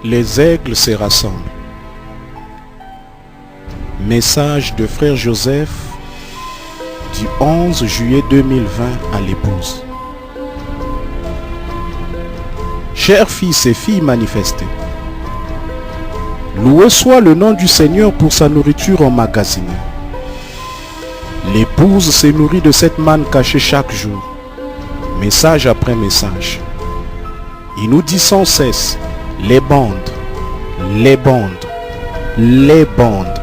Les aigles se rassemblent. Message de frère Joseph du 11 juillet 2020 à l'épouse. Chers fils et filles manifestés, loué soit le nom du Seigneur pour sa nourriture emmagasinée. L'épouse se nourrit de cette manne cachée chaque jour, message après message. Il nous dit sans cesse, les bandes, les bandes, les bandes.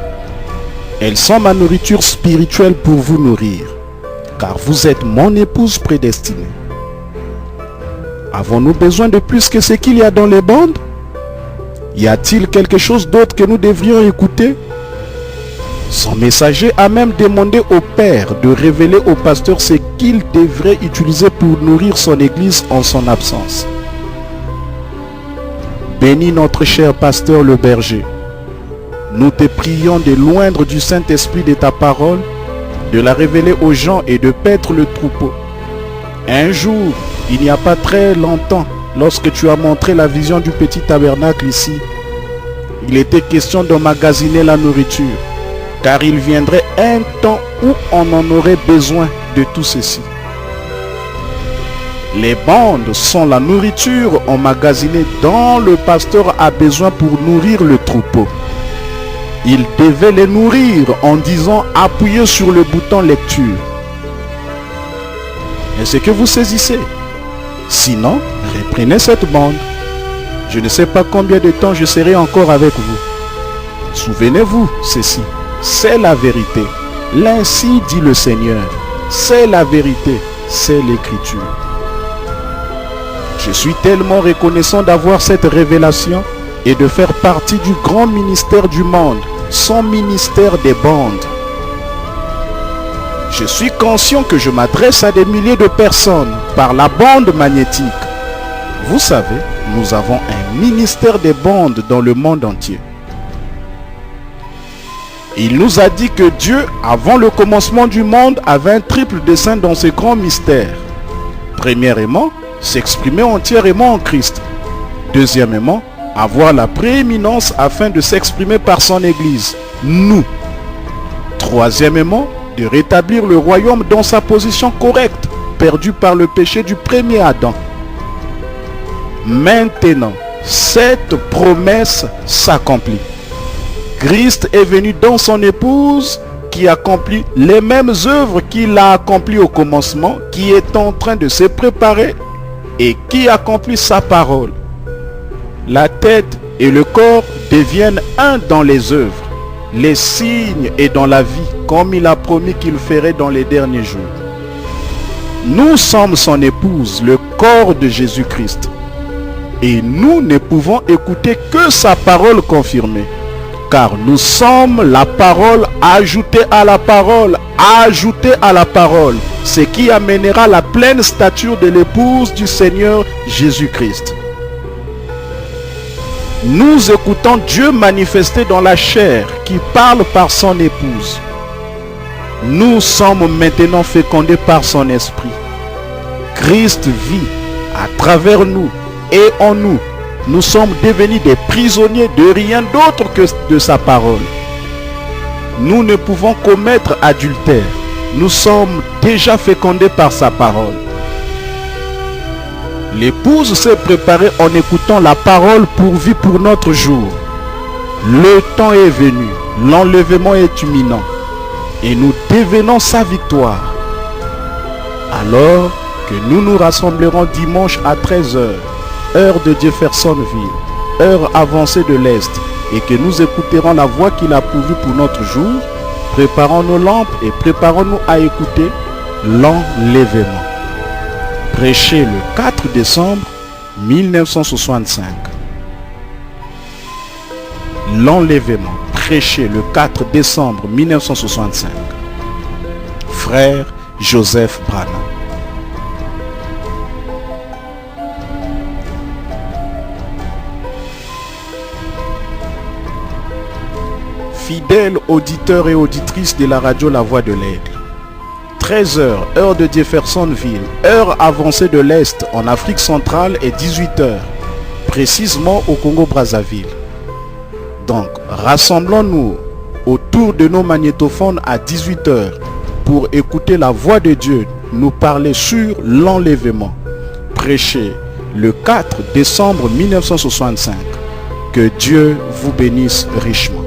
Elles sont ma nourriture spirituelle pour vous nourrir, car vous êtes mon épouse prédestinée. Avons-nous besoin de plus que ce qu'il y a dans les bandes? Y a-t-il quelque chose d'autre que nous devrions écouter? Son messager a même demandé au Père de révéler au pasteur ce qu'il devrait utiliser pour nourrir son église en son absence. Bénis notre cher pasteur le berger. Nous te prions de loindre du Saint-Esprit de ta parole, de la révéler aux gens et de paître le troupeau. Un jour, il n'y a pas très longtemps, lorsque tu as montré la vision du petit tabernacle ici, il était question d'emmagasiner la nourriture, car il viendrait un temps où on en aurait besoin de tout ceci. Les bandes sont la nourriture emmagasinée dont le pasteur a besoin pour nourrir le troupeau. Il devait les nourrir en disant appuyez sur le bouton lecture. Est-ce que vous saisissez? Sinon, reprenez cette bande. Je ne sais pas combien de temps je serai encore avec vous. Souvenez-vous ceci, c'est la vérité. L'ainsi dit le Seigneur. C'est la vérité, c'est l'écriture. Je suis tellement reconnaissant d'avoir cette révélation et de faire partie du grand ministère du monde, son ministère des bandes. Je suis conscient que je m'adresse à des milliers de personnes par la bande magnétique. Vous savez, nous avons un ministère des bandes dans le monde entier. Il nous a dit que Dieu, avant le commencement du monde, avait un triple dessein dans ce grand mystère. Premièrement, s'exprimer entièrement en Christ. Deuxièmement, avoir la prééminence afin de s'exprimer par son Église, nous. Troisièmement, de rétablir le royaume dans sa position correcte, perdue par le péché du premier Adam. Maintenant, cette promesse s'accomplit. Christ est venu dans son épouse qui accomplit les mêmes œuvres qu'il a accomplies au commencement, qui est en train de se préparer et qui accomplit sa parole. La tête et le corps deviennent un dans les œuvres, les signes et dans la vie, comme il a promis qu'il ferait dans les derniers jours. Nous sommes son épouse, le corps de Jésus-Christ. Et nous ne pouvons écouter que sa parole confirmée. Car nous sommes la parole ajoutée à la parole, ajoutée à la parole. Ce qui amènera la pleine stature de l'épouse du Seigneur Jésus-Christ. Nous écoutons Dieu manifesté dans la chair qui parle par son épouse. Nous sommes maintenant fécondés par son esprit. Christ vit à travers nous et en nous. Nous sommes devenus des prisonniers de rien d'autre que de sa parole. Nous ne pouvons commettre adultère. Nous sommes déjà fécondés par sa parole. L'épouse s'est préparée en écoutant la parole pourvue pour notre jour. Le temps est venu, l'enlèvement est imminent et nous devenons sa victoire. Alors que nous nous rassemblerons dimanche à 13 h, heure de Jeffersonville, heure avancée de l'Est, et que nous écouterons la voix qu'il a pourvue pour notre jour, préparons nos lampes et préparons-nous à écouter l'enlèvement. Prêché le 4 décembre 1965. L'enlèvement, prêché le 4 décembre 1965. Frère Joseph Branham. Fidèles auditeurs et auditrices de la radio La Voix de l'Aigle. 13 h, heure de Jeffersonville, heure avancée de l'Est en Afrique centrale et 18 h. précisément au Congo-Brazzaville. Donc, rassemblons-nous autour de nos magnétophones à 18 h pour écouter la voix de Dieu nous parler sur l'enlèvement, prêché le 4 décembre 1965. Que Dieu vous bénisse richement.